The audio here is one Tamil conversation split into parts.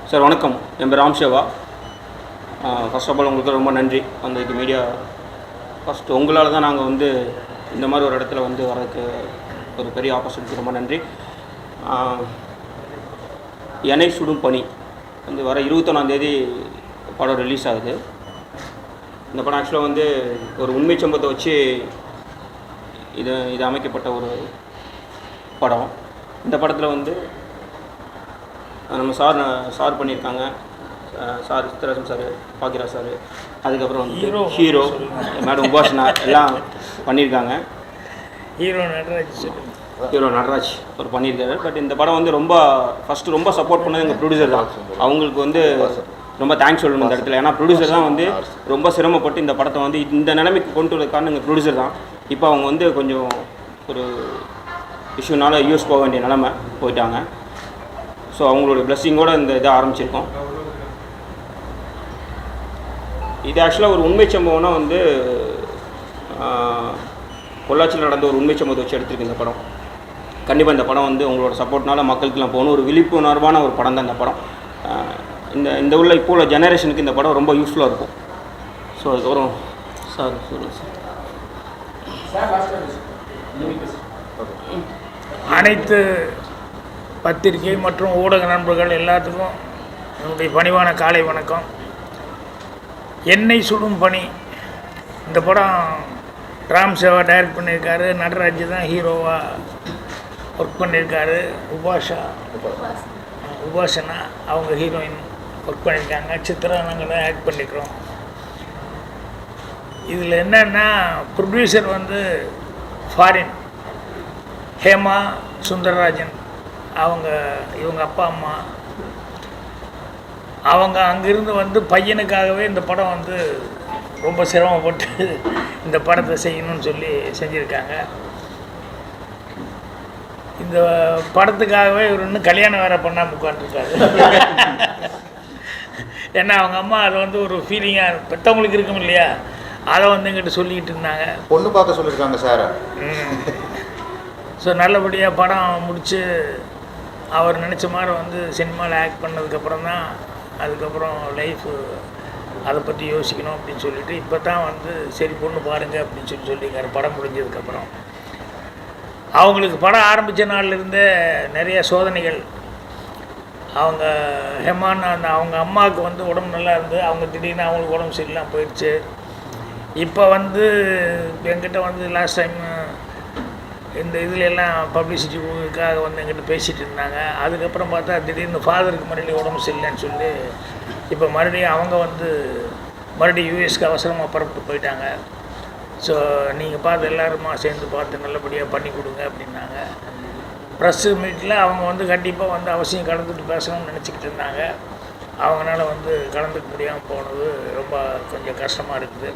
சார் வணக்கம், என் பேர் ராம்சேவா. ஃபர்ஸ்ட் ஆஃப் ஆல் உங்களுக்கு ரொம்ப நன்றி வந்ததுக்கு. மீடியா ஃபஸ்ட்டு உங்களால் தான் நாங்கள் வந்து இந்த மாதிரி ஒரு இடத்துல வந்து வரதுக்கு ஒரு பெரிய ஆப்பர்ச்சுனிட்டி. ரொம்ப நன்றி. எண்ணெய் சுடும் பனி வந்து வர 21ஆந்தேதி படம் ரிலீஸ் ஆகுது. இந்த படம் ஆக்சுவலாக வந்து ஒரு உண்மை சம்பவத்தை வச்சு இது அமைக்கப்பட்ட ஒரு படம். இந்த படத்தில் வந்து நம்ம சார் பண்ணியிருக்காங்க. சார் சித்தராஜன் சார், பாக்கியராஜ் சார், அதுக்கப்புறம் வந்து ஹீரோ மேடம் உபாஷனா எல்லாம் பண்ணியிருக்காங்க. ஹீரோ நடராஜ் அவர் பண்ணியிருக்காரு. பட் இந்த படம் வந்து ரொம்ப சப்போர்ட் பண்ணது எங்கள் ப்ரொடியூசர் தான். அவங்களுக்கு வந்து ரொம்ப தேங்க்ஸ் சொல்லணும் இந்த இடத்துல. ஏன்னா ப்ரொடியூசர் தான் வந்து ரொம்ப சிரமப்பட்டு இந்த படத்தை வந்து இந்த நிலைமைக்கு கொண்டு வரது காரணம் எங்கள் ப்ரொடியூசர் தான். இப்போ அவங்க வந்து கொஞ்சம் ஒரு இஷ்யூனால யூஎஸ் போக வேண்டிய நிலைமை போயிட்டாங்க. ஸோ அவங்களுடைய பிளெஸ்ஸிங்கோடு இந்த இதை ஆரம்பிச்சிருக்கோம். இது ஆக்சுவலாக ஒரு உண்மை சம்பவம்னா வந்து பொள்ளாச்சியில் நடந்த ஒரு உண்மை சம்பவத்தை வச்சு எடுத்துருக்கு இந்த படம். கண்டிப்பாக இந்த படம் வந்து உங்களோட சப்போர்ட்னால மக்களுக்கெல்லாம் போகணும். ஒரு விழிப்புணர்வான ஒரு படம் தான் இந்த படம். இந்த உள்ள இப்போ உள்ள ஜெனரேஷனுக்கு இந்த படம் ரொம்ப யூஸ்ஃபுல்லாக இருக்கும். ஸோ அதுக்கப்புறம் சார் சொல்லுங்கள் சார். அனைத்து பத்திரிகை மற்றும் ஊடக நண்பர்கள் எல்லாத்துக்கும் என்னுடைய பணிவான காலை வணக்கம். எண்ணெய் சுடும் பனி இந்த படம் ராம்சேவா டைரக்ட் பண்ணியிருக்காரு. நடராஜ் தான் ஹீரோவாக ஒர்க் பண்ணியிருக்காரு. உபாசனா அவங்க ஹீரோயின் ஒர்க் பண்ணியிருக்காங்க. சித்ரா நாங்கள் தான் ஆக்ட் பண்ணிக்கிறோம். இதில் என்னென்னா ப்ரொடியூசர் வந்து ஃபாரின் ஹேமா சுந்தரராஜன், இவங்க அப்பா அம்மா அவங்க அங்கேருந்து வந்து பையனுக்காகவே இந்த படம் வந்து ரொம்ப சிரமப்பட்டு இந்த படத்தை செய்யணும்னு சொல்லி செஞ்சுருக்காங்க. இந்த படத்துக்காகவே இவர் இன்னும் கல்யாணம் வேறு பண்ணாமல் உட்காந்துருக்காரு. ஏன்னா அவங்க அம்மா அதை வந்து ஒரு ஃபீலிங்காக பெற்றவங்களுக்கு இருக்கும் இல்லையா, அதை வந்து எங்கிட்ட சொல்லிக்கிட்டு இருந்தாங்க. பொண்ணு பார்க்க சொல்லியிருக்காங்க சார். ஸோ நல்லபடியாக படம் முடித்து அவர் நினச்ச மாதிரி வந்து சினிமாவில் ஆக்ட் பண்ணதுக்கப்புறம் தான் அதுக்கப்புறம் லைஃபு அதை பற்றி யோசிக்கணும் அப்படின்னு சொல்லிட்டு இப்போ தான் வந்து சரி பொண்ணு பாருங்கள் அப்படின்னு சொல்லியிருக்காரு. படம் முடிஞ்சதுக்கப்புறம் அவங்களுக்கு படம் ஆரம்பித்த நாள்லேருந்தே நிறைய சோதனைகள். அவங்க ஹெமான் அவங்க அம்மாவுக்கு வந்து உடம்பு நல்லா இருந்து அவங்க திடீர்னு அவங்களுக்கு உடம்பு சரியில்லாமல் போயிடுச்சு. இப்போ வந்து என்கிட்ட வந்து லாஸ்ட் டைம் இந்த இதில் எல்லாம் பப்ளிசிட்டிக்காக வந்து எங்கிட்ட பேசிகிட்டு இருந்தாங்க. அதுக்கப்புறம் பார்த்தா திடீர்னு ஃபாதருக்கு மறுபடியும் உடம்பு சரியில்லைன்னு சொல்லி இப்போ மறுபடியும் அவங்க வந்து மறுபடியும் யூஎஸ்க்கு அவசரமாக புறப்பட்டு போயிட்டாங்க. ஸோ நீங்கள் பார்த்து எல்லாருமா சேர்ந்து பார்த்து நல்லபடியாக பண்ணி கொடுங்க அப்படின்னாங்க. ப்ரெஸ்ஸு மீட்டில் அவங்க வந்து கண்டிப்பாக வந்து அவசியம் கலந்துட்டு பேசணும்னு நினச்சிக்கிட்டு இருந்தாங்க. அவங்களால வந்து கலந்துக்க முடியாமல் போனது ரொம்ப கொஞ்சம் கஷ்டமாக இருக்குது.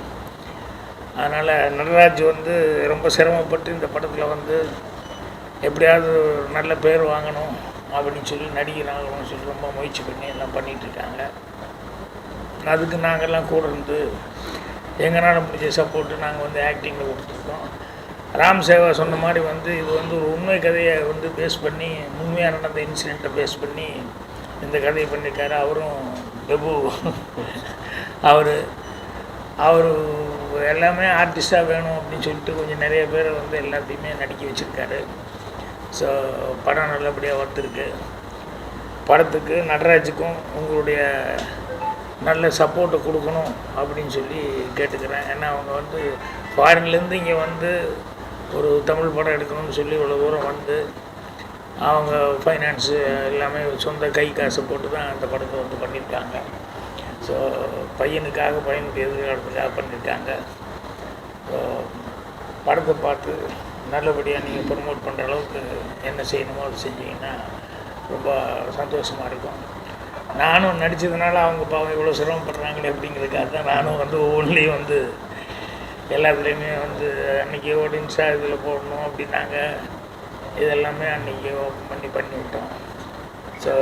அதனால் நடராஜ் வந்து ரொம்ப சிரமப்பட்டு இந்த படத்தில் வந்து எப்படியாவது நல்ல பேர் வாங்கணும் அப்படின்னு சொல்லி நடிகர் ஆகணும்னு சொல்லி ரொம்ப முயற்சி பண்ணி எல்லாம் பண்ணிகிட்ருக்காங்க. அதுக்கு நாங்கள்லாம் கூட இருந்து எங்களால் முடிஞ்ச சப்போர்ட்டு நாங்கள் வந்து ஆக்டிங்கில் கொடுத்துருக்கோம். ராம்சேவா சொன்ன மாதிரி வந்து இது வந்து ஒரு உண்மை கதையை வந்து பேஸ் பண்ணி உண்மையாக நடந்த இன்சிடெண்ட்டை பேஸ் பண்ணி இந்த கதையை பண்ணியிருக்காரு. அவரும் பெபு அவர் எல்லாமே ஆர்டிஸ்டாக வேணும் அப்படின்னு சொல்லிட்டு கொஞ்சம் நிறைய பேரை வந்து எல்லாத்தையுமே நடிக்க வச்சுருக்காரு. ஸோ படம் நல்லபடியாக வந்துருக்கு. படத்துக்கு நடராஜுக்கும் உங்களுடைய நல்ல சப்போர்ட்டை கொடுக்கணும் அப்படின்னு சொல்லி கேட்டுக்கிறேன். ஏன்னா அவங்க வந்து ஃபாரின்லேருந்து இங்கே வந்து ஒரு தமிழ் படம் எடுக்கணும்னு சொல்லி இவ்வளோ தூரம் வந்து அவங்க ஃபைனான்ஸு எல்லாமே சொந்த கை காசு போட்டு தான் அந்த படத்தை வந்து பண்ணியிருக்காங்க. ஸோ பையனுடைய எதிர்காலத்துக்காக பண்ணியிருக்காங்க. ஸோ படத்தை பார்த்து நல்லபடியாக நீங்கள் ப்ரமோட் பண்ணுற அளவுக்கு என்ன செய்யணுமோ அது செஞ்சிங்கன்னா ரொம்ப சந்தோஷமாக இருக்கும். நானும் நடித்ததுனால அவங்க பாவம் இவ்வளோ சிரமப்படுறாங்களே அப்படிங்கிறதுக்காக தான் நானும் வந்து ஒவ்வொன்றிலையும் வந்து எல்லாத்துலேயுமே வந்து அன்றைக்கி ஓடின்ஸா இதில் போடணும் அப்படின்னாங்க. இதெல்லாமே அன்றைக்கி ஓப்பன் பண்ணி விட்டோம். ஸோ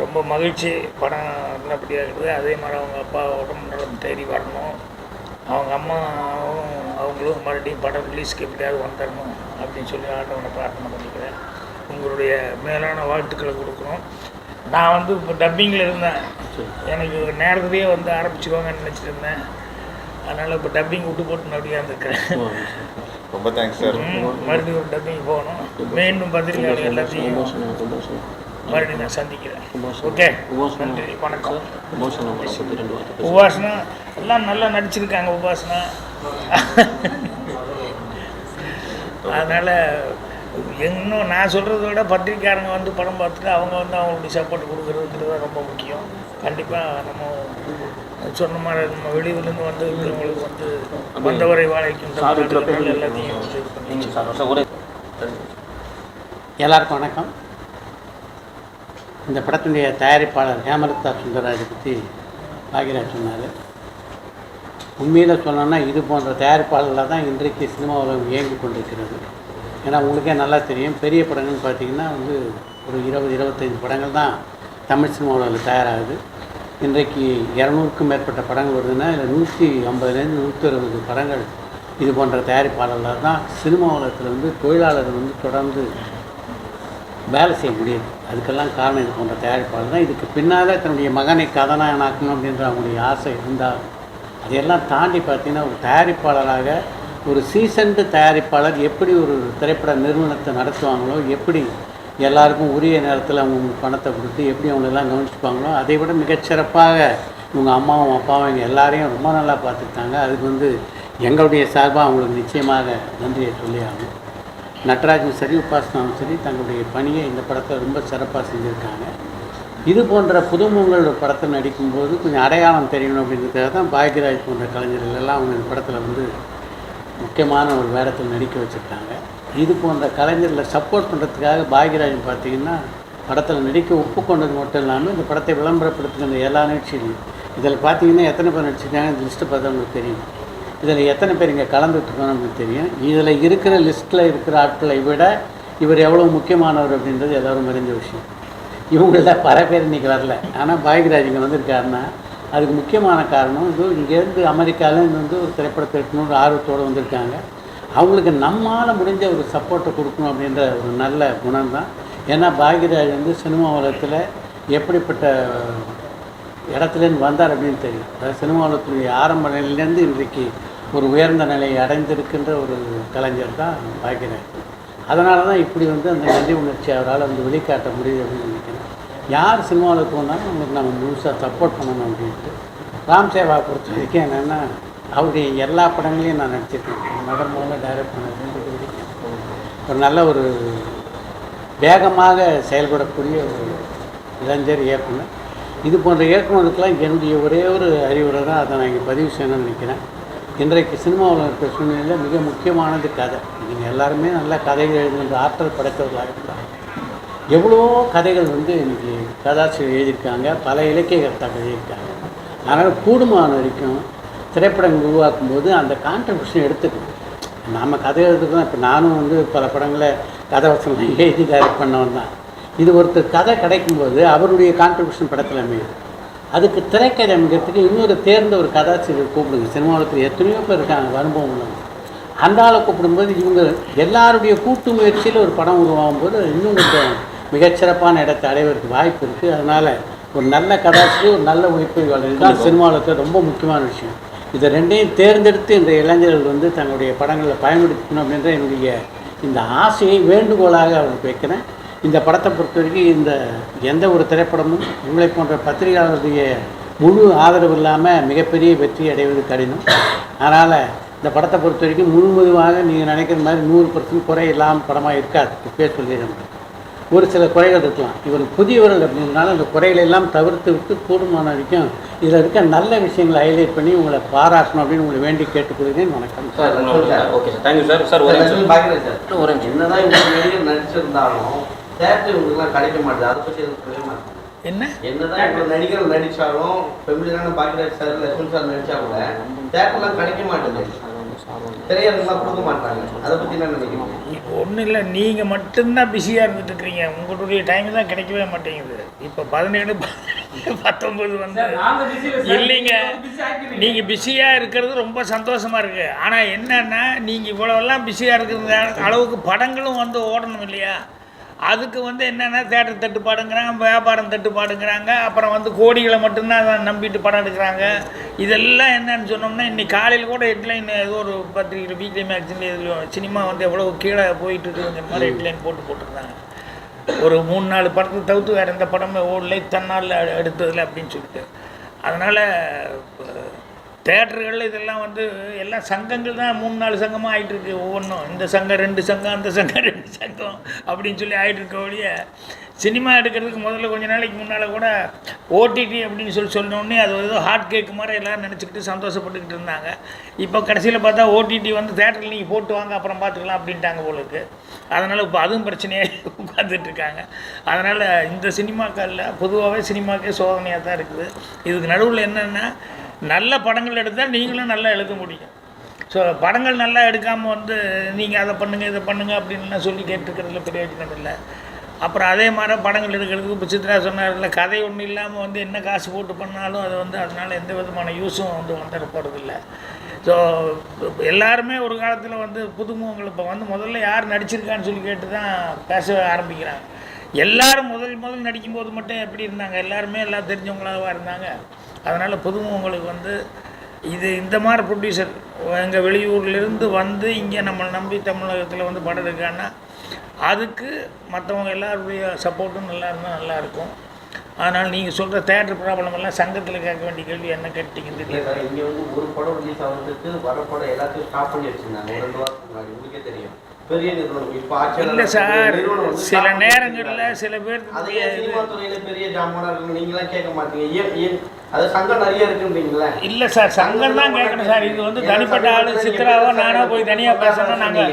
ரொம்ப மகிழ்ச்சி. படம் நல்லபடியாக இருக்குது. அதே மாதிரி அவங்க அப்பா உடம்பு நலம் தேடி வரணும். அவங்க அம்மாவும் அவங்களும் மறுபடியும் படம் ரிலீஸ்க்கு எப்படியாவது வந்துடணும் அப்படின்னு சொல்லி ஆண்டவனை பிரார்த்தனை பண்ணிக்கிறேன். உங்களுடைய மேலான வாழ்த்துக்களை கொடுக்கணும். நான் வந்து இப்போ டப்பிங்கில் இருந்தேன், எனக்கு நேரத்துலேயே வந்து ஆரம்பிச்சிருவாங்கன்னு நினச்சிட்டு இருந்தேன். அதனால் இப்போ டப்பிங் விட்டு போட்டு அப்படியே இருந்திருக்கிறேன். ரொம்ப தேங்க்ஸ் சார். மறுபடியும் ஒரு டப்பிங் போகணும். மீண்டும் பத்திரிகையாளர் எல்லாத்தையும் மறுபடியும் நான் சந்திக்கிறேன். ஓகே, நன்றி, வணக்கம். உபாசனா எல்லாம் நல்லா நடிச்சிருக்காங்க. உபாசனா அதனால் இன்னும் நான் சொல்கிறத விட பத்திரிக்கையாளங்க வந்து படம் பார்த்துட்டு அவங்க வந்து அவங்களுடைய சப்போர்ட் கொடுக்குறதுங்கிறது தான் ரொம்ப முக்கியம். கண்டிப்பாக நம்ம சொன்ன மாதிரி நம்ம வெளியூர்லேருந்து வந்து இருக்கிறவங்களுக்கு வந்து வந்தவரை வாழைக்கும் எல்லாத்தையும் வந்து எல்லாருக்கும் வணக்கம். இந்த படத்தினுடைய தயாரிப்பாளர் ஹேமலதா சுந்தரராஜை பற்றி பாக்யராஜ் சொன்னார். உண்மையில் சொன்னோன்னா இது போன்ற தயாரிப்பாளர்களாக தான் இன்றைக்கு சினிமா உலகம் இயங்கி கொண்டிருக்கிறது. ஏன்னா உங்களுக்கே நல்லா தெரியும், பெரிய படங்கள்னு பார்த்திங்கன்னா வந்து ஒரு 20-25 படங்கள் தான் தமிழ் சினிமா உலகில் தயாராகுது. இன்றைக்கு 200க்கும் மேற்பட்ட படங்கள் வருதுன்னா இதில் 150லேருந்து 160 படங்கள் இது போன்ற தயாரிப்பாளர்களாக தான் சினிமா உலகத்தில் வந்து தொழிலாளர்கள் வந்து தொடர்ந்து வேலை செய்ய முடியுது. அதுக்கெல்லாம் காரணம் இது போன்ற தயாரிப்பாளர் தான். இதுக்கு பின்னால் தன்னுடைய மகனை கதாநாயகனாக்கணும் அப்படின்ற அவங்களுடைய ஆசை இருந்தால் அதையெல்லாம் தாண்டி பார்த்திங்கன்னா ஒரு தயாரிப்பாளராக ஒரு சீசன்டு தயாரிப்பாளர் எப்படி ஒரு திரைப்பட நிறுவனத்தை நடத்துவாங்களோ, எப்படி எல்லாருக்கும் உரிய நேரத்தில் அவங்க பணத்தை கொடுத்து எப்படி அவங்களெல்லாம் கவனிச்சுப்பாங்களோ அதை விட மிகச்சிறப்பாக இவங்க அம்மாவும் அப்பாவும் எங்கள் எல்லாரையும் ரொம்ப நல்லா பார்த்துக்கிட்டாங்க. அதுக்கு வந்து எங்களுடைய சார்பாக அவங்களுக்கு நிச்சயமாக நன்றியை சொல்லி ஆகும். நட்ராஜும் சரி உபாசனாவும் சரி தங்களுடைய பணியை இந்த படத்தை ரொம்ப சிறப்பாக செஞ்சுருக்காங்க. இது போன்ற புதுமுகங்கள் படத்தில் நடிக்கும்போது கொஞ்சம் அடையாளம் தெரியணும் அப்படின்றதுக்காக தான் பாக்யராஜ் போன்ற கலைஞர்கள் எல்லாம் அவங்க இந்த படத்தில் வந்து முக்கியமான ஒரு வேடத்தில் நடிக்க வச்சுருக்காங்க. இது போன்ற கலைஞர்களை சப்போர்ட் பண்ணுறதுக்காக பாக்யராஜ் பார்த்திங்கன்னா படத்தில் நடிக்க ஒப்புக்கொண்டது மட்டும் இல்லாமல் இந்த படத்தை விளம்பரப்படுத்துகிற எல்லா நிகழ்ச்சியிலையும் இதில் பார்த்திங்கன்னா எத்தனை பேர் நடிச்சிருக்காங்க இந்த லிஸ்ட்டை பார்த்தா உங்களுக்கு தெரியும். இதில் எத்தனை பேர் இங்கே கலந்துட்டுருக்கோன்னு நமக்கு தெரியும். இதில் இருக்கிற லிஸ்ட்டில் இருக்கிற ஆட்களை விட இவர் எவ்வளோ முக்கியமானவர் அப்படின்றது எல்லோரும் அறிஞ்ச விஷயம். இவங்களில் பல பேர் இன்றைக்கி வரல, ஆனால் பாக்யராஜ் இங்கே வந்திருக்காருன்னா அதுக்கு முக்கியமான காரணம் இது இங்கேருந்து அமெரிக்காவிலேருந்து வந்து ஒரு திரைப்படத்தை எடுக்கணும் ஒரு ஆர்வத்தோடு வந்திருக்காங்க. அவங்களுக்கு நம்மால் முடிஞ்ச ஒரு சப்போர்ட்டை கொடுக்கணும் அப்படின்ற ஒரு நல்ல குணம் தான். ஏன்னா பாக்யராஜ் வந்து சினிமா உலகத்தில் எப்படிப்பட்ட இடத்துலேருந்து வந்தார் அப்படின்னு தெரியும். அதாவது சினிமா உலகத்துடைய ஆரம்ப நிலையிலேருந்து இன்றைக்கு ஒரு உயர்ந்த நிலையை அடைந்திருக்கின்ற ஒரு கலைஞர் தான் பாக்யராஜ். அதனால தான் இப்படி வந்து அந்த நன்றி உணர்ச்சி அவரால் வந்து வெளிக்காட்ட முடியுது அப்படின்னு நினைக்கிறேன். யார் சினிமாவில் போனாலும் உங்களுக்கு நம்ம முழுசாக சப்போர்ட் பண்ணணும் அப்படின்ட்டு. ராம் சேவா பொறுத்த வரைக்கும் என்னென்னா அவருடைய எல்லா படங்களையும் நான் நடிச்சிருக்கேன். முதல்ல டைரக்ட் பண்ணது ஒரு நல்ல ஒரு வேகமாக செயல்படக்கூடிய ஒரு இளைஞர் இயக்குனர். இது போன்ற இயக்குனருக்கெல்லாம் என்னுடைய ஒரே ஒரு அறிவுரை தான், அதை நான் இங்கே பதிவு செய்யணும்னு நினைக்கிறேன். இன்றைக்கு சினிமாவில் இருக்கிற சூழ்நிலையில் மிக முக்கியமானது கதை. நீங்கள் எல்லாருமே நல்ல கதைகள் எழுதுகின்ற ஆற்றல் படைத்தவர்களாக இருக்கிறாங்க. எவ்வளவோ கதைகள் வந்து இன்றைக்கி கதாசிரியர் எழுதியிருக்காங்க, பல இலக்கிய கருத்தாக்கள் எழுதியிருக்காங்க. அதனால் கூடுமான வரைக்கும் திரைப்படங்கள் உருவாக்கும் போது அந்த கான்ட்ரிபியூஷன் எடுத்துக்கணும். நாம் கதை எழுதுக்கிறோம். இப்போ நானும் வந்து பல படங்களை கதை வசனம் எழுதி டைரக்ட் பண்ணவன் தான். இது ஒருத்தர் கதை கிடைக்கும்போது அவருடைய கான்ட்ரிபியூஷன் படத்தில் அமையுது. அதுக்கு திரைக்கதை அமைக்கிறதுக்கு இன்னொரு தேர்ந்த ஒரு கதாசிரியர் கூப்பிடுங்க. சினிமாவில் எத்தனையோ பேர் இருக்காங்க அனுபவம் உள்ளவங்க. அந்த ஆளை கூப்பிடும்போது இவங்க எல்லாருடைய கூட்டு முயற்சியில் ஒரு படம் உருவாகும் போது இன்னும் கொஞ்சம் மிகச்சிறப்பான இடத்தை அடைவதற்கு வாய்ப்பு இருக்குது. அதனால் ஒரு நல்ல கதாசிரியர் ஒரு நல்ல ஒளிப்பதிவாளர் தான் சினிமாவில் ரொம்ப முக்கியமான விஷயம். இதை ரெண்டையும் தேர்ந்தெடுத்து இந்த இளைஞர்கள் வந்து தங்களுடைய படங்களில் பயன்படுத்திக்கணும் அப்படின்ற என்னுடைய இந்த ஆசையை வேண்டுகோளாக அவருக்கு வைக்கிறேன். இந்த படத்தை பொறுத்த வரைக்கும் இந்த எந்த ஒரு திரைப்படமும் உங்களை போன்ற பத்திரிகையாளருடைய முழு ஆதரவு இல்லாமல் மிகப்பெரிய வெற்றி அடைவது கடினம். அதனால் இந்த படத்தை பொறுத்த வரைக்கும் முழுவதுமாக நீங்கள் நினைக்கிற மாதிரி 100% குறை இல்லாமல் படமாக இருக்காது. இப்போயே சொல்லிடுறேன். ஒரு சில குறைகள் இருக்கலாம். இவர் புதியவர்கள் அப்படின்றனால அந்த குறைகளை எல்லாம் தவிர்த்து விட்டு கூடுமான வரைக்கும் இதில் இருக்க நல்ல விஷயங்களை ஹைலைட் பண்ணி உங்களை பாராட்டணும் அப்படின்னு உங்களை வேண்டி கேட்டுக்கொள்கிறேன். வணக்கம் sir. Okay sir, thank you sir. Sir ஒரு என்னதான் இவங்க நடிகர் நடிச்சிருந்தாலும் தேட்டர் இவங்களுக்குலாம் கிடைக்க மாட்டேது. அதை பற்றி எதுவும் சொல்ல மாட்டேன். என்னதான் இவங்க நடிகர்கள் நடித்தாலும் ஃபெமிலியான பாக்யராஜ் சார் லட்சுமி சார் நடித்தா கூட தேட்டர்லாம் கிடைக்க மாட்டேது. திரையரங்கெல்லாம் கொடுக்க மாட்டாங்க. அதை பற்றி என்ன நினைக்கிறீங்க? இப்போ ஒன்றும் இல்லை, நீங்கள் மட்டும்தான் பிஸியாக இருந்துட்டு இருக்கிறீங்க. உங்களுடைய டைம் தான் கிடைக்கவே மாட்டேங்குது. இப்போ 17, 19 வந்து இல்லைங்க. நீங்கள் பிஸியாக இருக்கிறது ரொம்ப சந்தோஷமாக இருக்குது. ஆனால் என்னென்னா நீங்கள் இவ்வளோலாம் பிஸியாக இருக்கிற அளவுக்கு படங்களும் வந்து ஓடணும் இல்லையா? அதுக்கு வந்து என்னென்னா தேட்டர் தட்டுப்பாடுங்கிறாங்க, வியாபாரம் தட்டுப்பாடுங்கிறாங்க, அப்புறம் வந்து கோடிகளை மட்டும்தான் நம்பிட்டு படம் எடுக்கிறாங்க. இதெல்லாம் என்னன்னு சொன்னோம்னா, இன்றைக்கி காலையில் கூட ஹெட்லைன் ஏதோ ஒரு பத்திரிக்கை வீக்லி மேக்சின் எதுலையும் சினிமா வந்து எவ்வளோ கீழே போயிட்டு இருக்குங்கிற மாதிரி ஹெட்லைன் போட்டிருந்தாங்க. ஒரு 3-4 படத்தை தவிர்த்து வேறு எந்த படமே ஓடலை தன்னால் எடுத்ததில்லை அப்படின்னு சொல்லிட்டு. அதனால் தேட்டர்களில் இதெல்லாம் வந்து எல்லாம் சங்கங்கள் தான் 3-4 சங்கமாக ஆகிட்டுருக்கு. ஒவ்வொன்றும் இந்த சங்கம் 2 சங்கம், அந்த சங்கம் 2 சங்கம் அப்படின்னு சொல்லி ஆகிட்டுருக்க ஒழிய சினிமா எடுக்கிறதுக்கு முதல்ல கொஞ்ச நாளைக்கு முன்னால் கூட ஓடிடி அப்படின்னு சொன்னோடனே அது ஏதோ ஹாட் கேக்கு மாதிரி எல்லோரும் நினச்சிக்கிட்டு சந்தோஷப்பட்டுக்கிட்டு இருந்தாங்க. இப்போ கடைசியில் பார்த்தா ஓடிடி வந்து தேட்டரில் நீங்கள் போட்டு வாங்க அப்புறம் பார்த்துக்கலாம் அப்படின்ட்டாங்க போலுக்கு. அதனால் இப்போ அதுவும் பிரச்சனையாக உட்காந்துட்ருக்காங்க. அதனால் இந்த சினிமாக்களில் பொதுவாகவே சினிமாக்கே சோதனையாக தான் இருக்குது. இதுக்கு நடுவில் என்னென்னா, நல்ல படங்கள் எடுத்தால் நீங்களும் நல்லா எழுத முடியும். ஸோ படங்கள் நல்லா எடுக்காமல் வந்து நீங்கள் அதை பண்ணுங்கள் இதை பண்ணுங்கள் அப்படின்லாம் சொல்லி கேட்டுருக்கிறதுல பிரயோஜனம் இல்லை. அப்புறம் அதே மாதிரி படங்கள் எடுக்கிறதுக்கு இப்போ சித்ரா சொன்னார்ல, கதை ஒன்றும் இல்லாமல் வந்து என்ன காசு போட்டு பண்ணாலும் அது வந்து அதனால் எந்த விதமான யூஸும் வந்து வந்துட போகிறதில்ல. ஸோ எல்லாருமே ஒரு காலத்தில் வந்து புதுமுகங்கள் இப்போ வந்து முதல்ல யார் நடிச்சிருக்கான்னு சொல்லி கேட்டு தான் பேச ஆரம்பிக்கிறாங்க. எல்லோரும் முதல் நடிக்கும்போது மட்டும் எப்படி இருந்தாங்க, எல்லாருமே எல்லாம் தெரிஞ்சவங்களாக இருந்தாங்க. அதனால் புதுமுகங்களுக்கு வந்து இது இந்த மாதிரி ப்ரொடியூசர் எங்கள் வெளியூர்லேருந்து வந்து இங்கே நம்மளை நம்பி தமிழகத்தில் வந்து படம் இருக்கான்னா அதுக்கு மற்றவங்க எல்லாருடைய சப்போர்ட்டும் நல்லா இருந்தால் நல்லாயிருக்கும். அதனால் நீங்கள் சொல்கிற தேட்டர் ப்ராப்ளம் எல்லாம் சங்கத்தில் கேட்க வேண்டிய கேள்வி என்ன கேட்டீங்கன்னு தெரியல. இங்கே வந்து ஒரு படம் ரிலீஸ் ஆகிறதுக்கு வர படம் எல்லாத்தையும் ஸ்டாப் பண்ணி வச்சுருந்தாங்க 2 வாரத்துக்கு முன்னாடி. உங்களுக்கே தெரியும், பெரிய நிறுவனம். இப்போ இல்லை சார், சில நேரங்களில் சில பேர் சினிமா துறையில பெரிய ஜாமானா இருக்கு, நீங்களாம் கேட்க மாட்டீங்க. அது சங்கம் நிறைய இருக்குன்றீங்களா? இல்லை சார், சங்கம் தான் கேட்கணும் சார். இது வந்து தனிப்பட்ட ஆள் சித்ராவோ நானோ போய் தனியாக பேசணும். நாங்கள்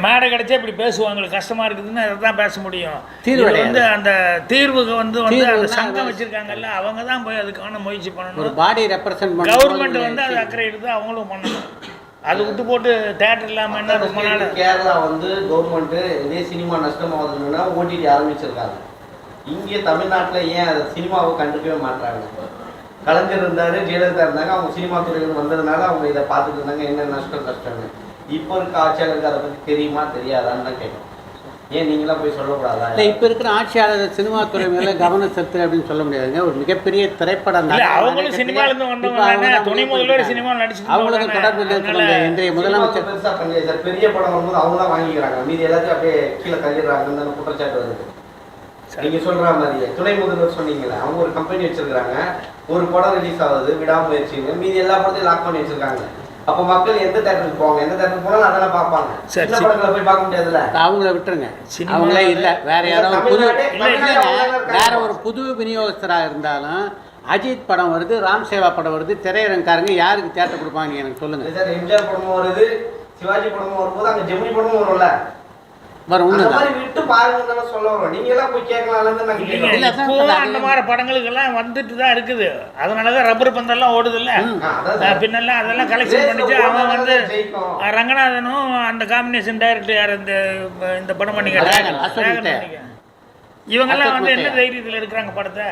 மேடை கிடச்சா இப்படி பேசுவோம், எங்களுக்கு கஷ்டமாக இருக்குதுன்னு அதை தான் பேச முடியும். இது வந்து அந்த தீர்வுக்கு வந்து அந்த சங்கம் வச்சுருக்காங்கல்ல, அவங்க தான் போய் அதுக்கான முயற்சி பண்ணணும். பாடி ரெப்ரசன்ட் கவர்மெண்ட் வந்து அது அக்கறை எடுத்து அவங்களும் பண்ணணும். அது விட்டு போட்டு தேட்டர் இல்லாமல் என்ன ரொம்ப நாள். கேரளா வந்து கவர்மெண்ட்டு இதே சினிமா நஷ்டமாகுதுன்னா ஓடிடி ஆரம்பிச்சிருக்காங்க. இங்கே தமிழ்நாட்டில் ஏன் அதை சினிமாவை கண்டுக்கவே மாட்டாங்க? கலைஞர் இருந்தார், ஜெயலலிதா இருந்தாங்க, அவங்க சினிமா துறையில் வந்ததுனால அவங்க இதை பார்த்துட்டு இருந்தாங்க, என்ன கஷ்டம்னு. இப்போ இருக்க ஆட்சியாளருக்கு அதை பற்றி தெரியுமா தெரியாதான்னு தான் கேட்கும். ஏன் நீங்களாம் போய் சொல்லக்கூடாதா? இல்லை, இப்போ இருக்கிற ஆட்சியாளர் சினிமா துறை மேலே கவனம் செலுத்து அப்படின்னு சொல்ல முடியாதுங்க. ஒரு மிகப்பெரிய திரைப்படம் அவங்களும் சினிமாலேருந்து வந்தவங்க, துணை முதல்வர் சினிமா நடிச்சு அவங்களுக்கு தொடர்பு இன்றைய முதலமைச்சர் பெருசாக பண்ணி சார். பெரிய படம் வரும்போது அவங்க தான் வாங்கிக்கிறாங்க, மீதி எல்லாத்தையும் அப்படியே கீழே தள்ளிடுறாங்கன்னு குற்றச்சாட்டு வருது. நீங்கள் சொல்கிற மாதிரி துணை முதல்வர் சொன்னீங்களே, அவங்க ஒரு கம்பெனி வச்சிருக்காங்க, ஒரு படம் ரிலீஸ் ஆகுது விடாமுயற்சிங்க, மீதி எல்லா படத்தையும் லாக் பண்ணி வச்சிருக்காங்க. அப்போ மக்கள் எந்த தேட்டருக்கு போவாங்க? எந்த தேட்டருக்கு போனாலும் அதெல்லாம் பார்ப்பாங்க. சின்ன படங்களை போய் பார்க்க முடியாதுல்ல. அவங்கள விட்டுருங்க, அவங்களே இல்லை, வேற யாரோ வேற ஒரு புது விநியோகஸ்தராக இருந்தாலும் அஜித் படம் வருது, ராம் சேவா படம் வருது, திரையரங்காரங்க யாருக்கு தேட்டர் கொடுப்பாங்க எனக்கு சொல்லுங்க சார். எம்ஜிஆர் படமும் வருது, சிவாஜி படமும் வரும்போது அங்கே ஜெமினி படமும் வரும்ல, விட்டு பாருங்க சொல்ல வரும். நீங்க எல்லாம் போய் கேட்கலாம். அந்த மாதிரி படங்களுக்கெல்லாம் வந்துட்டு தான் இருக்குது. அதனாலதான் ரப்பர் பந்தெல்லாம் ஓடுது இல்ல, பின்னெல்லாம் அதெல்லாம் கலெக்ஷன் பண்ணிச்சு. அவன் வந்து ரங்கநாதனும் அந்த காம்பினேஷன் டைரக்டர் யார் இந்த படம் பண்ணிக்கிறாங்க, இவங்கெல்லாம் வந்து என்ன தைரியத்தில் எடுக்கிறாங்க படத்தை?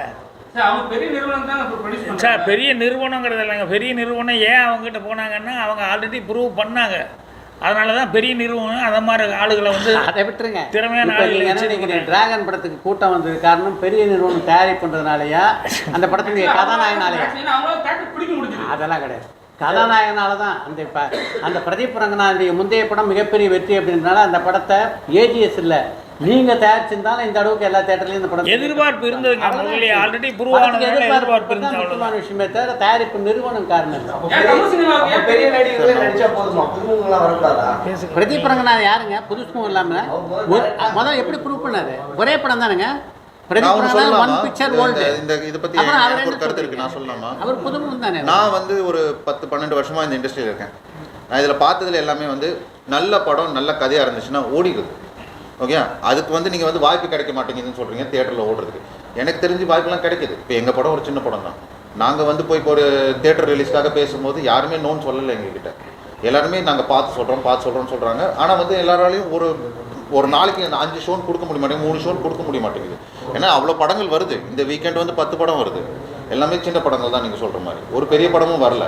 சார் பெரிய நிறுவனங்கிறது இல்லைங்க. பெரிய நிறுவனம் ஏன் அவங்ககிட்ட போனாங்கன்னா அவங்க ஆல்ரெடி ப்ரூவ் பண்ணாங்க. அதனால தான் பெரிய நிறுவனம் அதை மாதிரி ஆளுகளை வந்து அதை விட்டுருங்க. திறமையான ஆளுகளை டிராகன் படத்துக்கு கூட்டம் வந்தது காரணம் பெரிய நிறுவனம் தயாரிப்பு பண்ணுறதுனாலயா, அந்த படத்துடைய கதாநாயகனாலயா? அதெல்லாம் கிடையாது, கதாநாயகனால தான். அந்த பிரதீப் ரங்கநாதனுடைய முந்தைய படம் மிகப்பெரிய வெற்றி அப்படின்றனால அந்த படத்தை ஏஜிஎஸ் இல்லை நீங்கள் தயாரிச்சிருந்தாலும் இந்த அளவுக்கு எல்லா தேட்டர்லையும் இந்த படம் எதிர்பார்ப்பு இருந்ததுங்க. ஆல்ரெடி எதிர்பார்ப்பு முக்கியமான விஷயமே தவிர தயாரிப்பு நிறுவனம் காரணம். பிரதீப் ரங்கநாதன் யாருங்க புதுசும் இல்லாமல் முதல்ல எப்படி ப்ரூவ் பண்ணாரு? ஒரே படம் தானுங்க Pradeep Ranganathan, one picture old. இதை பற்றி ஒரு கருத்து இருக்குது, நான் சொல்லலாமா? அவர் புதுமுகம் தானே. நான் வந்து ஒரு 10-12 வருஷமாக இந்த இண்டஸ்ட்ரியில் இருக்கேன். நான் இதில் பார்த்ததுல எல்லாமே வந்து நல்ல படம் நல்ல கதையாக இருந்துச்சுன்னா ஓடிடுது. ஓகே, அதுக்கு வந்து நீங்கள் வந்து வாய்ப்பு கிடைக்க மாட்டேங்குதுன்னு சொல்கிறீங்க தேட்டரில் ஓடுறதுக்கு. எனக்கு தெரிஞ்சு வாய்ப்பெல்லாம் கிடைக்குது. இப்போ எங்கள் படம் ஒரு சின்ன படம் தான். நாங்கள் வந்து போய் இப்போ ஒரு தேட்டர் ரிலீஸ்க்காக பேசும்போது யாருமே நோன்னு சொல்லலை எங்ககிட்ட. எல்லாருமே நாங்கள் பார்த்து சொல்கிறோம்னு சொல்கிறாங்க. ஆனால் வந்து எல்லாராலையும் ஒரு நாளைக்கு 5 ஷோன்னு கொடுக்க முடிய மாட்டேங்குது, 3 ஷோன்னு கொடுக்க முடிய மாட்டேங்குது. ஏன்னா அவ்வளோ படங்கள் வருது. இந்த வீக்கெண்ட் வந்து 10 படம் வருது. எல்லாமே சின்ன படங்கள் தான் நீங்கள் சொல்கிற மாதிரி. ஒரு பெரிய படமும் வரல.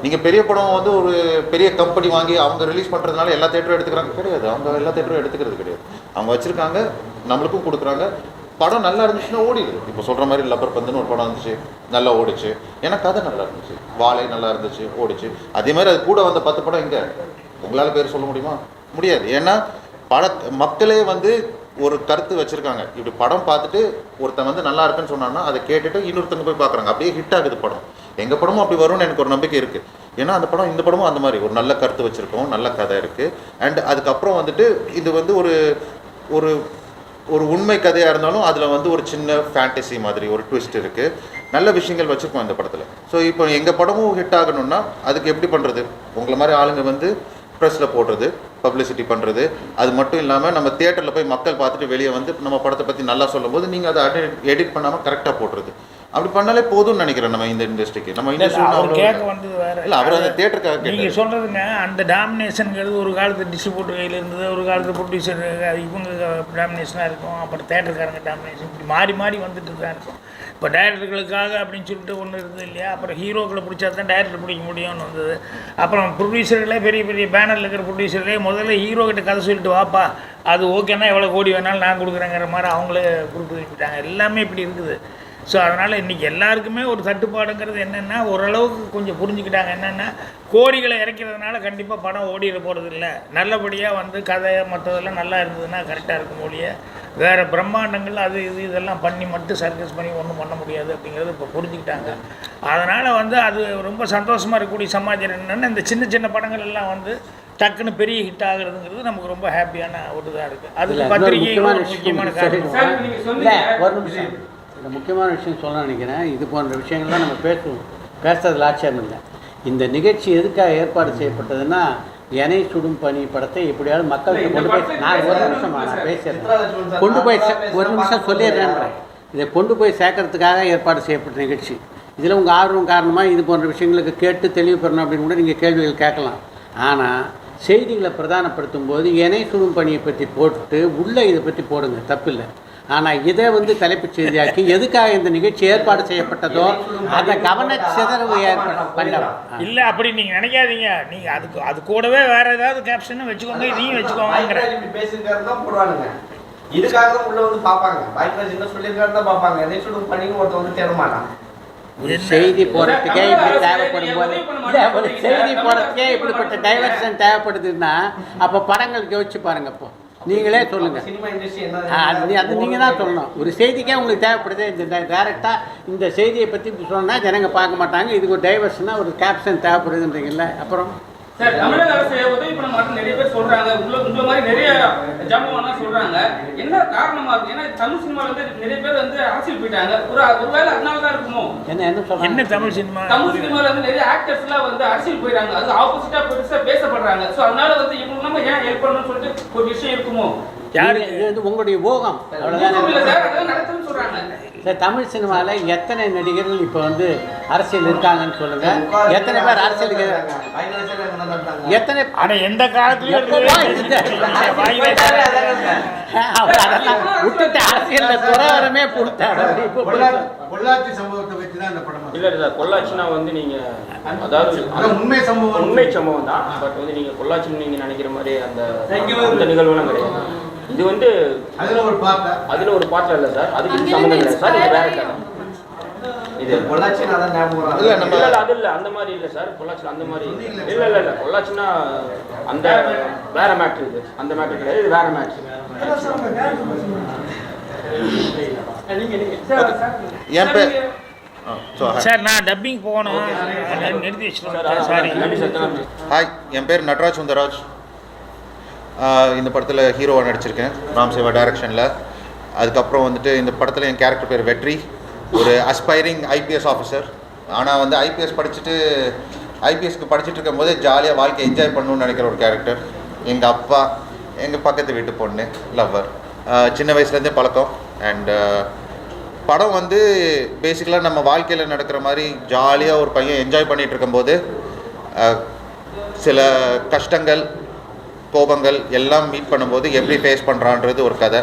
நீங்கள் பெரிய படம் வந்து ஒரு பெரிய கம்பெனி வாங்கி அவங்க ரிலீஸ் பண்ணுறதுனால எல்லா தேட்டரும் எடுத்துக்கிறாங்க கிடையாது. அவங்க எல்லா தேட்டரும் எடுத்துக்கிறது கிடையாது. அவங்க வச்சுருக்காங்க, நம்மளுக்கும் கொடுக்குறாங்க. படம் நல்லா இருந்துச்சுன்னா ஓடிடுது. இப்போ சொல்கிற மாதிரி லப்பர் பந்துன்னு ஒரு படம் இருந்துச்சு, நல்லா ஓடிச்சு. ஏன்னா கதை நல்லா இருந்துச்சு, வாழை நல்லா இருந்துச்சு, ஓடிச்சு. அதே மாதிரி அது கூட வந்த 10 படம் எங்கே உங்களால் பேர் சொல்ல முடியுமா? முடியாது. ஏன்னா மக்களே வந்து ஒரு கருத்து வச்சுருக்காங்க. இப்படி படம் பார்த்துட்டு ஒருத்தன் வந்து நல்லா இருக்குன்னு சொன்னான்னா அதை கேட்டுட்டு இன்னொருத்தங்க போய் பார்க்குறாங்க. அப்படியே ஹிட் ஆகுது படம். எங்கள் படமும் அப்படி வரும்னு எனக்கு ஒரு நம்பிக்கை இருக்குது. ஏன்னா அந்த படம் இந்த படமும் அந்த மாதிரி ஒரு நல்ல கருத்து வச்சுருக்கோம், நல்ல கதை இருக்குது. அண்ட் அதுக்கப்புறம் வந்துட்டு இது வந்து ஒரு ஒரு ஒரு உண்மை கதையாக இருந்தாலும் அதில் வந்து ஒரு சின்ன ஃபேண்டசி மாதிரி ஒரு ட்விஸ்ட் இருக்குது. நல்ல விஷயங்கள் வச்சுருக்கோம் இந்த படத்தில். ஸோ இப்போ எங்கள் படமும் ஹிட் ஆகணும்னா அதுக்கு எப்படி பண்ணுறது? உங்களை மாதிரி ஆளுங்க வந்து ப்ரெஸ்ஸில் போடுறது, பப்ளிசிட்டி பண்ணுறது, அது மட்டும் இல்லாமல் நம்ம தியேட்டரில் போய் மக்கள் பார்த்துட்டு வெளியே வந்து நம்ம படத்தை பற்றி நல்லா சொல்லும்போது நீங்கள் அதை எடிட் பண்ணாமல் கரெக்டாக போடுறது. அப்படி பண்ணாலே போதும்னு நினைக்கிறேன் நம்ம இந்த இண்டஸ்ட்ரிக்கு. நம்ம இண்டஸ்ட்ரி கேட்க வந்தது வேற இல்லை, அவர் அந்த தியேட்டருக்காக நீங்கள் சொல்கிறதுங்க. அந்த டாமினேஷனுங்கிறது ஒரு காலத்து டிஸ்ட்ரிபியூட்டர் கையில் இருந்தது, ஒரு காலத்து ப்ரொடியூசர் இவங்க டாமினேஷனாக இருக்கும், அப்புறம் தேட்டருக்காரங்க டாமினேஷன், இப்படி மாறி மாறி வந்துட்டு தான் இருக்கும். இப்போ டைரக்டர்களுக்காக அப்படின்னு சொல்லிட்டு ஒன்று இருந்தது இல்லையா? அப்புறம் ஹீரோக்களை பிடிச்சா தான் டைரக்டர் பிடிக்க முடியும்னு வந்தது. அப்புறம் ப்ரொடியூசர்களே பெரிய பெரிய பேனரில் இருக்கிற ப்ரொடியூசர்களே முதல்ல ஹீரோக்கிட்ட கதை சொல்லிட்டு வாப்பா, அது ஓகேன்னா எவ்வளோ கோடி வேணாலும் நான் கொடுக்குறேங்கிற மாதிரி அவங்களே கொடுத்து வைக்கிட்டாங்க. எல்லாமே இப்படி இருக்குது. ஸோ அதனால் இன்றைக்கி எல்லாருக்குமே ஒரு தட்டுப்பாடுங்கிறது என்னென்னா ஓரளவுக்கு கொஞ்சம் புரிஞ்சுக்கிட்டாங்க. என்னென்னா கோடிகளை இறக்கிறதுனால கண்டிப்பாக படம் ஓடிட போகிறது இல்லை. நல்லபடியாக வந்து கதை மற்றதெல்லாம் நல்லா இருந்ததுன்னா கரெக்டாக இருக்கும் ஒழிய வேறு பிரம்மாண்டங்கள் அது இதெல்லாம் பண்ணி மட்டும் சர்க்கஸ் பண்ணி ஒன்றும் பண்ண முடியாது அப்படிங்கிறது இப்போ புரிஞ்சுக்கிட்டாங்க. அதனால் வந்து அது ரொம்ப சந்தோஷமாக இருக்கக்கூடிய சமாச்சாரம் என்னென்னா இந்த சின்ன சின்ன படங்கள் எல்லாம் வந்து டக்குன்னு பெரிய ஹிட் ஆகுறதுங்கிறது நமக்கு ரொம்ப ஹாப்பியான ஒரு இதாக இருக்குது. அதுக்கு பத்திரிகை முக்கியமான காரணம். ஒரு நிமிஷம், இந்த முக்கியமான விஷயம் சொல்ல நினைக்கிறேன். இது போன்ற விஷயங்கள்லாம் நம்ம பேசுறதுல ஆட்சேபம் இல்லை. இந்த நிகழ்ச்சி எதுக்காக ஏற்பாடு செய்யப்பட்டதுன்னா எனை சுடும் பனி படத்தை எப்படியாவது மக்களுக்கு கொண்டு போய் நான் ஒரு நிமிஷம் நான் பேசுகிறேன் கொண்டு போய் ஒரு நிமிஷம் சொல்லிடுறேன்றேன். இதை கொண்டு போய் சேர்க்கறதுக்காக ஏற்பாடு செய்யப்பட்ட நிகழ்ச்சி. இதில் உங்கள் ஆர்வம் காரணமாக இது போன்ற விஷயங்களுக்கு கேட்டு தெளிவு பெறணும் அப்படின்னு கூட நீங்கள் கேள்விகள் கேட்கலாம். ஆனால் செய்திகளை பிரதானப்படுத்தும் போது எனை சுடும் பணியை பற்றி போட்டு உள்ளே இதை பற்றி போடுங்க, தப்பில்லை. ஆனால் இதை வந்து தலைப்புச் செய்தியாக்கி எதுக்காக இந்த நிகழ்ச்சி ஏற்பாடு செய்யப்பட்டதோ அதை கவன சிதறவு பண்ணலாம். இல்லை அப்படி நீங்கள் நினைக்காதீங்க. நீங்கள் அது கூடவே வேற ஏதாவது கேப்ஷன் வச்சுக்கோங்க, இதையும் வச்சுக்கோங்க. பேசுகிறது தான் போடுவானுங்க. இதுக்காக தான் உள்ள வந்து பார்ப்பாங்க. பாய்ராஜ் என்ன சொல்லியிருக்காரு தான் பார்ப்பாங்க. எதை சொல்லும் பண்ணி ஒருத்தர் வந்து தேடமாட்டான். ஒரு செய்தி போடுறதுக்கே இப்படி தேவைப்படும் போது இல்லை, ஒரு செய்தி போடுறதுக்கே இப்படிப்பட்ட டைவர்ஷன் தேவைப்படுதுன்னா அப்போ படங்களுக்கு யோசிச்சு பாருங்க. இப்போ நீங்களே சொல்லுங்கள். சினிமா இண்டஸ்ட்ரி அது நீங்கள் தான் சொல்லணும். ஒரு செய்திக்கே உங்களுக்கு தேவைப்படுது. இந்த டேரெக்டாக இந்த செய்தியை பற்றி சொன்னால் ஜனங்க பார்க்க மாட்டாங்க. இதுக்கு ஒரு டைவர்ஷனாக ஒரு கேப்ஷன் தேவைப்படுதுன்றீங்கல்ல. அப்புறம் சார், தமிழக அரசு உதவி பண்ண மாட்டேன்னு நிறைய பேர் சொல்றாங்க. உங்களை மாதிரி நிறைய ஜாமான்லாம் சொல்றாங்க. என்ன காரணமா இருக்கு? ஏன்னா தமிழ் சினிமால வந்து நிறைய பேர் வந்து அரசியல் போயிட்டாங்க. ஒருவேளை அதனால தான் இருக்குமோ? என்ன சொல்றாங்க? என்ன தமிழ் சினிமால வந்து நிறைய ஆக்டர்ஸ் எல்லாம் வந்து அரசியல் போயிட்டாங்க. அது ஆப்போசிட்டா பெருசா பேசப்படுறாங்க. சோ அதனால வந்து இவங்க நம்ம ஏன் ஹெல்ப் பண்ணணும்னு சொல்லிட்டு ஒரு விஷயம் இருக்குமோ? இது உங்களுடைய போகம். அவ்வளவுதான் சார், அதெல்லாம் நடக்குதுன்னு சொல்றாங்க. சார், தமிழ் சினிமாவில் எத்தனை நடிகர்கள் இப்போ வந்து அரசியல் இருக்காங்கன்னு சொல்லுங்க. எத்தனை பேர் அரசியலுக்கு எத்தனை எந்த காலத்துலயும் விட்டுட்டு அரசியல் துறவரமே கொடுத்தாரு. பொள்ளாச்சி சம்பவத்தை வச்சு தான் இந்த படம். இல்லை சார், பொள்ளாச்சினா வந்து நீங்கள் அதாவது உண்மை சம்பவம் தான். பட் வந்து நீங்கள் பொள்ளாச்சின்னு நீங்கள் நினைக்கிற மாதிரி அந்த நிகழ்வுலாம் கிடையாது. இது வந்து அதில் ஒரு பாட்டில் இல்லை சார். அதுக்கு சம்மந்தம் கிடையாது சார். இது வேற கதை. இது பொள்ளாச்சி அதான் ஞாபகம் இல்லை நம்ம இல்லை அது இல்லை, அந்த மாதிரி இல்லை சார். பொள்ளாச்சியில் அந்த மாதிரி இல்லை. பொள்ளாச்சின்னா அந்த வேற மேட்ரு. இது அந்த மேட்ரு கிடையாது, இது வேற மேட்ரு. என் பேர் சார், நான் டப்பிங் போகணும், நிறுத்தி வச்சுருக்கேன். சாரி. ஹாய், என் பேர் நட்ராஜ் சுந்தராஜ். இந்த படத்தில் ஹீரோவாக நடிச்சிருக்கேன், ராம் சேவா டைரக்ஷனில். அதுக்கப்புறம் வந்துட்டு இந்த படத்தில் என் கேரக்டர் பேர் வெற்றி. ஒரு அஸ்பைரிங் ஐபிஎஸ் ஆஃபீஸர். ஆனால் வந்து ஐபிஎஸ்க்கு படிச்சுட்டு இருக்கும் போதே ஜாலியாக வாழ்க்கை என்ஜாய் பண்ணணும்னு நினைக்கிற ஒரு கேரக்டர். எங்கள் அப்பா, எங்கள் பக்கத்து வீட்டு பொண்ணு, லவ்வர். சின்ன வயசுலேருந்தே பழக்கம். அண்ட் படம் வந்து பேசிக்கலாக நம்ம வாழ்க்கையில் நடக்கிற மாதிரி ஜாலியாக ஒரு பையன் என்ஜாய் பண்ணிகிட்டு இருக்கும்போது சில கஷ்டங்கள், கோபங்கள் எல்லாம் மீட் பண்ணும்போது எப்படி ஃபேஸ் பண்ணுறான்றது ஒரு கதை.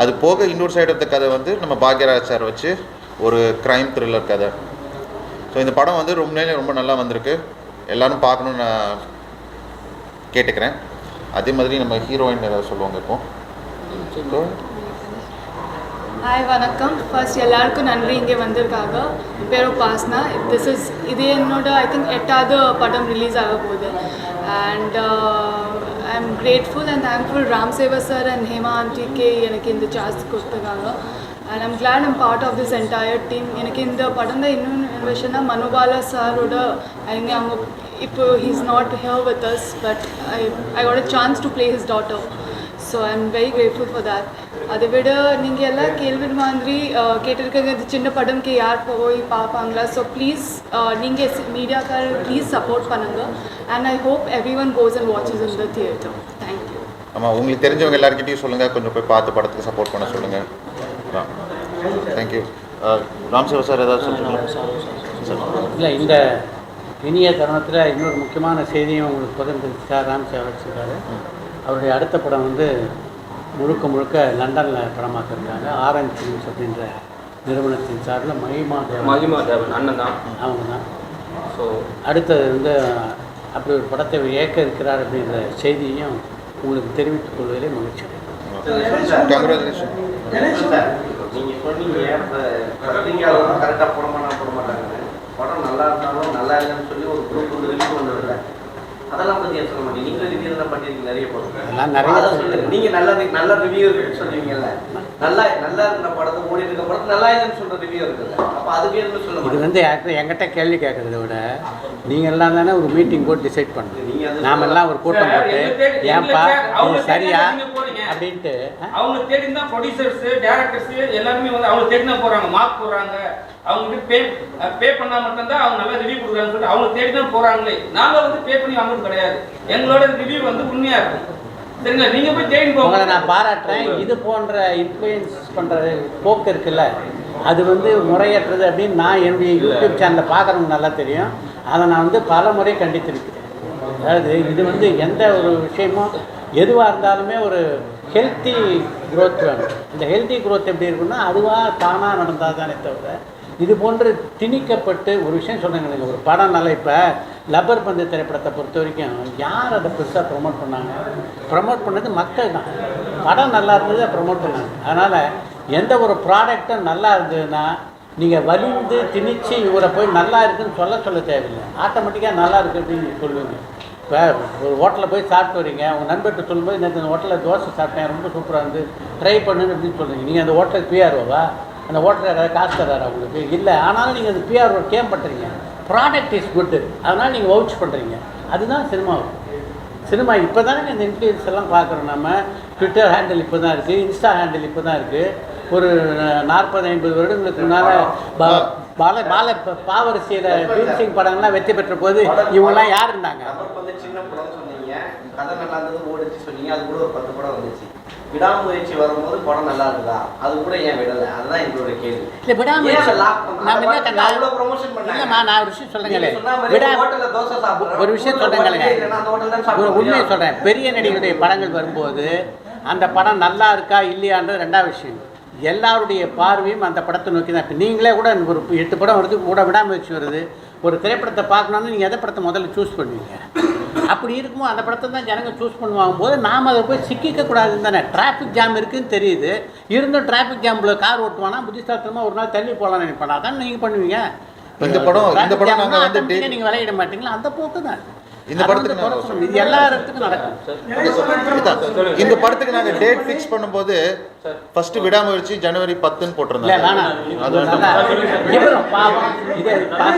அது போக இன்னொரு சைடு ஆஃப் த கதை வந்து நம்ம பாக்யராஜ் சார் வச்சு ஒரு க்ரைம் த்ரில்லர் கதை. ஸோ இந்த படம் வந்து ரொம்ப நல்லா வந்திருக்கு. எல்லோரும் பார்க்கணுன்னு நான் கேட்டுக்கிறேன். அதே மாதிரி நம்ம ஹீரோயின் ஏதாவது சொல்லுவாங்க இப்போ. ஹாய் வணக்கம். ஃபர்ஸ்ட் எல்லாருக்கும் நன்றி இங்கே வந்திருக்காங்க. என் பேர் உபாஸ்னா. இது என்னோட ஐ திங்க் 8வது படம் ரிலீஸ் ஆக போகுது. And I am grateful and thankful Ram Seva sir and Hema ஆண்டிக்கு எனக்கு இந்த சான்ஸ் கொடுத்துருக்காங்க. And I'm glad I'm part of this entire team. எனக்கு இந்த படம் தான் இன்னொன்று விஷயம்னா மனோபாலா சாரோட அவங்க இப்போ he is not here with us but I got a chance to play his daughter. So I am very grateful for that. அதை விட நீங்கள் எல்லாம் கேள்வி மாதிரி கேட்டிருக்கீங்க இது சின்ன படம்க்கு யார் போய் பார்ப்பாங்களா. ஸோ ப்ளீஸ் நீங்கள் மீடியாக்கார் ப்ளீஸ் சப்போர்ட் பண்ணுங்கள். And I hope every one goes and watches in the theatre. Thank you. ஆமாம், உங்களுக்கு தெரிஞ்சவங்க எல்லாருக்கிட்டையும் சொல்லுங்கள், கொஞ்சம் போய் பார்த்து படத்துக்கு சப்போர்ட் பண்ண சொல்லுங்கள். தேங்க்யூ. ராம் சேவா சார் ஏதாவது சொல்லுங்கள். இல்லை, இந்த இனிய தருணத்தில் இன்னொரு முக்கியமான செய்தியும் உங்களுக்கு பகிர்ந்துருக்கார் ராம் சேவா சொல்கிறாரு. அவருடைய அடுத்த படம் வந்து முழுக்க லண்டனில் படமாக்கிருக்காங்க. ஆரஞ்ச் ஃபிலிம்ஸ் அப்படின்ற நிறுவனத்தின் சார்பில் மகிமா தேவன் அண்ணன் தான், அவங்க தான். ஸோ அடுத்தது வந்து அப்படி ஒரு படத்தை இயக்க இருக்கிறார் அப்படின்ற செய்தியையும் உங்களுக்கு தெரிவித்துக் கொள்வதிலே மகிழ்ச்சி. கங்க்ராச்சுலேஷன். நீங்கள் சொன்னீங்க பத்திரிக்கையாளர் கரெக்டாக போட மாட்டாங்க. படம் நல்லா இருந்தாலும் நல்லா இல்லைன்னு சொல்லி ஒரு குரூப் வந்து ரிவ்யூ வந்ததில்லை. அதெல்லாம் பற்றி சொல்ல மாட்டேங்க. நீங்களும் ரிவ்யூ தான் பண்ணியிருக்கீங்க நிறைய படம். நீங்கள் நல்ல ரிவ்யூ இருக்குன்னு சொல்லுவீங்கல்ல. நல்லா இருக்கிற படத்தை ஓடி இருக்க படத்தை நல்லா இல்லைன்னு சொல்கிற ரிவ்யூ இருக்குல்ல. அப்போ அதுக்கு எதுவும் சொல்ல இது வந்து என்கிட்ட கேள்வி கேட்குறத விட நீங்கள் எல்லாம் தானே ஒரு மீட்டிங் போட்டு டிசைட் பண்ணுங்க. நாமெல்லாம் ஒரு கூட்டம் போட்டு ஏன்பா இது சரியா அப்படின்ட்டு அவங்க தேடி தான் ப்ரொடியூசர்ஸ் டேரக்டர்ஸ் எல்லாருமே வந்து அவங்க தேடி தான் போகிறாங்க, மார்க் போடுறாங்க. அவங்களுக்கு பே பண்ணால் மட்டும்தான் அவங்க நல்லா ரிவ்யூ கொடுக்குறாங்கன்னு சொல்லிட்டு அவங்க தேடி தான் போகிறாங்களே. நாங்கள் வந்து பே பண்ணி வாங்குறது கிடையாது. எங்களோட ரிவ்யூ வந்து உண்மையாக இருக்கும். சரிங்களா? நீங்கள் போய் தேடி உங்களை நான் பாராட்டுறேன். இது போன்ற இன்ஃப்ளூயன்ஸ் பண்ணுற போக்கு இருக்குல்ல, அது வந்து முறையற்றது அப்படின்னு நான் என்னுடைய யூடியூப் சேனலில் பார்க்குறவங்க நல்லா தெரியும். அதை நான் வந்து பல முறை கண்டித்திருக்கிறேன். அதாவது இது வந்து எந்த ஒரு விஷயமும் எதுவாக இருந்தாலுமே ஒரு ஹெல்த்தி க்ரோத் வேணும். இந்த ஹெல்த்தி க்ரோத் எப்படி இருக்குன்னா அதுவாக தானாக நடந்தால் தானே தவிர இது போன்று திணிக்கப்பட்டு ஒரு விஷயம் சொல்கிறேங்க. ஒரு படம் நல்லா இப்போ லப்பர் பந்து திரைப்படத்தை பொறுத்த வரைக்கும் யார் அதை பெருசாக ப்ரொமோட் பண்ணாங்க? ப்ரொமோட் பண்ணது மக்கள் தான். படம் நல்லா இருந்தது அதை ப்ரொமோட் பண்ணாங்க. அதனால் எந்த ஒரு ப்ராடக்டும் நல்லா இருந்ததுன்னா நீங்கள் வலிந்து திணிச்சு இவரை போய் நல்லா இருக்குதுன்னு சொல்ல தேவையில்லை. ஆட்டோமேட்டிக்காக நல்லா இருக்குது அப்படின்னு சொல்லுவீங்க. இப்போ ஒரு ஹோட்டலில் போய் சாப்பிட்டு வரீங்க, உங்கள் நண்பர்கிட்ட சொல்லும்போது இந்த ஹோட்டலில் தோசை சாப்பிட்டேன் ரொம்ப சூப்பராக இருந்து ட்ரை பண்ணுன்னு அப்படின்னு சொல்கிறீங்க. நீங்கள் அந்த ஹோட்டலுக்கு பிஆர்ஓவா? அந்த ஹோட்டலில் ஏதாவது காசு தர்றாரு அவங்களுக்கு இல்லை. ஆனாலும் நீங்கள் அந்த பிஆர்ஓ கேம் பண்ணுறீங்க. ப்ராடக்ட் இஸ் குட்டு, அதனால் நீங்கள் வவுச் பண்ணுறீங்க. அதுதான் சினிமா இப்போ தானே இந்த இன்ஃப்ளூயன்ஸ் எல்லாம் பார்க்குறோம். நம்ம ட்விட்டர் ஹேண்டில் இப்போ தான் இருக்குது, இன்ஸ்டா ஹேண்டில் இப்போ தான் இருக்குது. ஒரு 40-50 வருடங்களுக்கு முன்னால் பாவரசியில் பீல்சிங் படங்கள்லாம் வெற்றி பெற்ற போது இவங்கெல்லாம் யார் இருந்தாங்க? சின்ன படம் சொன்னீங்க, கதை நல்லா இருந்தது ஓடிச்சு சொன்னீங்க. அது கூட ஒரு 10 படம் வந்துச்சு. விடாமுயற்சி வரும்போது படம் நல்லா இருக்குதா? அது கூட ஏன் விடலை? அதுதான் எங்களோட கேள்வி. இல்லை, விடாமுயற்சி நான் ஒரு விஷயம் சொல்கிறேங்களே, ஒரு விஷயம் சொல்கிறேங்களே, ஒரு உண்மையை சொல்கிறேன். பெரிய நடிகருடைய படங்கள் வரும்போது அந்த படம் நல்லா இருக்கா இல்லையான்றது 2வது விஷயம். எல்லாருடைய பார்வையும் அந்த படத்தை நோக்கி தான். இப்போ நீங்களே கூட ஒரு 8 படம் வருது கூட விடாமுயற்சி வருது. ஒரு திரைப்படத்தை பார்க்கணுன்னு நீங்கள் எதை படத்தை முதல்ல சூஸ் பண்ணுவீங்க? அப்படி இருக்கும்போது அந்த படத்தை தான் ஜனங்க சூஸ் பண்ணுவாங்க போது நாம் அதை போய் சிக்கிக்கக்கூடாதுன்னு தானே. டிராஃபிக் ஜாம் இருக்குதுன்னு தெரியுது, இருந்தும் டிராஃபிக் ஜாம்பில் கார் ஓட்டுவானா புத்திசாலித்தனமாக ஒரு நாள் தள்ளி போகலான்னு நினைப்பானா? அதான் நீங்கள் பண்ணுவீங்க. இந்த படம் நாங்கள் வந்து நீங்கள் விளையிட மாட்டீங்களா? அந்த போக்கு தான். இந்த படத்துக்கு இது எல்லா இடத்துக்கும் நடக்கும். இந்த படத்துக்கு நாங்கள் டேட் ஃபிக்ஸ் பண்ணும்போது ஃபர்ஸ்ட் விடாமுயற்சி ஜனவரி 10ன்னு போட்டிருந்தாங்க.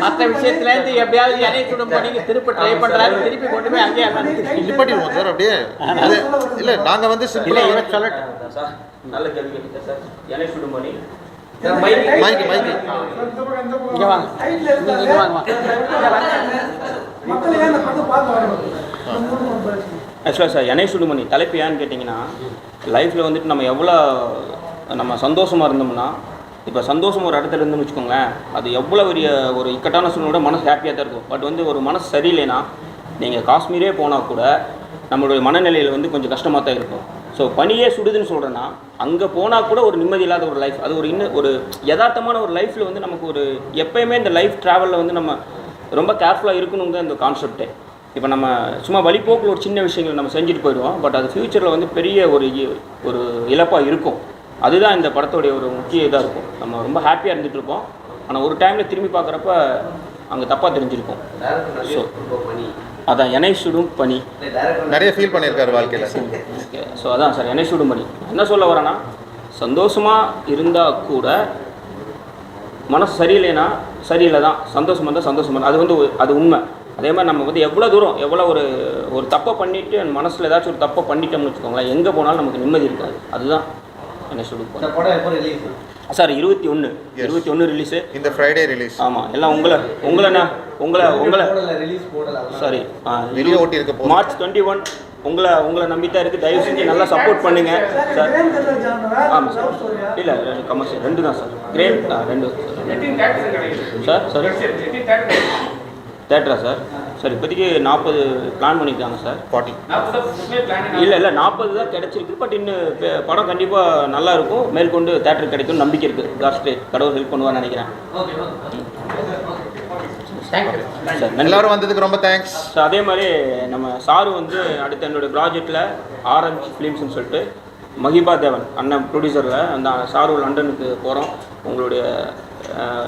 மற்ற விஷயத்துலேருந்து எப்படியாவது இணைய குடும்பம் நீங்கள் திருப்பி ட்ரை பண்ணுறாரு, திருப்பி கொண்டு போய் அங்கேயே நிப்பாட்டிடுவோம் சார். அப்படியே இல்லை, நாங்கள் வந்து இல்லை இவன் சொல்லட்டும் சார். நல்ல கேள்வி கேட்டீங்க சார். இணைய குடும்பம் மைக்கு இங்கே வாங்க, இங்கே வாங்க. ஆக்சுவலாக சார், இணை சுடுமணி தலைப்பு ஏன்னு கேட்டிங்கன்னா, லைஃப்பில் வந்துட்டு நம்ம எவ்வளோ சந்தோஷமாக இருந்தோம்னா, இப்போ சந்தோஷம் ஒரு இடத்துல இருந்துன்னு வச்சுக்கோங்களேன், அது எவ்வளோ பெரிய ஒரு இக்கட்டான சூழ்நிலை மனசு ஹாப்பியாக தான் இருக்கும். பட் வந்து ஒரு மனசு சரியில்லைன்னா நீங்கள் காஷ்மீரே போனால் கூட நம்மளுடைய மனநிலையில் வந்து கொஞ்சம் கஷ்டமாக தான் இருக்கும். ஸோ பனியே சுடுதுன்னு சொல்கிறேன்னா அங்கே போனால் கூட ஒரு நிம்மதி இல்லாத ஒரு லைஃப், அது ஒரு யதார்த்தமான ஒரு லைஃப்பில் வந்து நமக்கு ஒரு எப்போயுமே இந்த லைஃப் ட்ராவலில் வந்து நம்ம ரொம்ப கேர்ஃபுல்லாக இருக்கணும் தான் இந்த கான்செப்டே. இப்போ நம்ம சும்மா வழிபோக்கில் ஒரு சின்ன விஷயங்கள் நம்ம செஞ்சுட்டு போயிடுவோம், பட் அது ஃப்யூச்சரில் வந்து பெரிய ஒரு இழப்பாக இருக்கும். அதுதான் இந்த படத்தோடைய ஒரு முக்கிய இதாக இருக்கும். நம்ம ரொம்ப ஹாப்பியாக இருந்துகிட்டு இருப்போம், ஆனால் ஒரு டைமில் திரும்பி பார்க்குறப்ப அங்கே தப்பாக தெரிஞ்சிருக்கும். ஸோ அதான் என்னை சுடும் பனி நிறைய ஃபீல் பண்ணியிருக்காரு வாழ்க்கையில். ஓகே, ஸோ அதான் சார் என்னை சுடும் பனி. என்ன சொல்ல வரேன்னா, சந்தோஷமாக இருந்தால் கூட மனசு சரியில்லைன்னா சரியில்லை தான், சந்தோஷமாக இருந்தால் சந்தோஷமாக அது வந்து அது உண்மை. அதே மாதிரி நம்ம வந்து எவ்வளோ தூரம் எவ்வளோ ஒரு தப்பை பண்ணிவிட்டு மனசில் ஏதாச்சும் ஒரு தப்பை பண்ணிட்டோம்னு வச்சுக்கோங்களேன், எங்கே போனாலும் நமக்கு நிம்மதி இருக்காது. அதுதான் என்னை சுடும் சார். 21 ரிலீஸு. இந்த ஃப்ரைடே ரிலீஸ். ஆமாம், எல்லாம் உங்களை சாரி வெளியே ஓட்டி இருக்க மார்ச் 21 உங்களை நம்பித்தான் இருக்குது. தயவு செஞ்சு நல்லா சப்போர்ட் பண்ணுங்க சார். ஆமாம் சார், இல்லை கமர்ஷியல் 2 தான் சார். Great 2 sir. சார் தேட்டரா சார்? சார் இப்போதைக்கு 40 பிளான் பண்ணியிருக்காங்க சார். 40 இல்லை 40 தான் கிடச்சிருக்கு. பட் இன்னும் படம் கண்டிப்பாக நல்லா இருக்கும், மேற்கொண்டு தேட்டருக்கு கிடைக்கும் நம்பிக்கை இருக்குது. காஸ்ட் கடவுள் ஹெல்ப் பண்ணுவான்னு நினைக்கிறேன். சார் எல்லாரும் வந்ததுக்கு ரொம்ப தேங்க்ஸ். ஸோ அதே மாதிரி நம்ம சாரு வந்து அடுத்த என்னுடைய ப்ராஜெக்டில் ஆரஞ்சு ஃபிலிம்ஸ்னு சொல்லிட்டு மஹிபா தேவன் அண்ணன் ப்ரொடியூசரில் அந்த சாரு லண்டனுக்கு போகிறோம். உங்களுடைய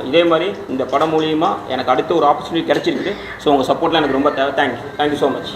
இதே மாதிரி இந்த படம் மூலியமாக எனக்கு அடுத்த ஒரு ஆப்பர்ச்சுனிட்டி கிடச்சிருக்கு. ஸோ உங்கள் சப்போர்ட்லாம் எனக்கு ரொம்ப தேவை. Thank you so much.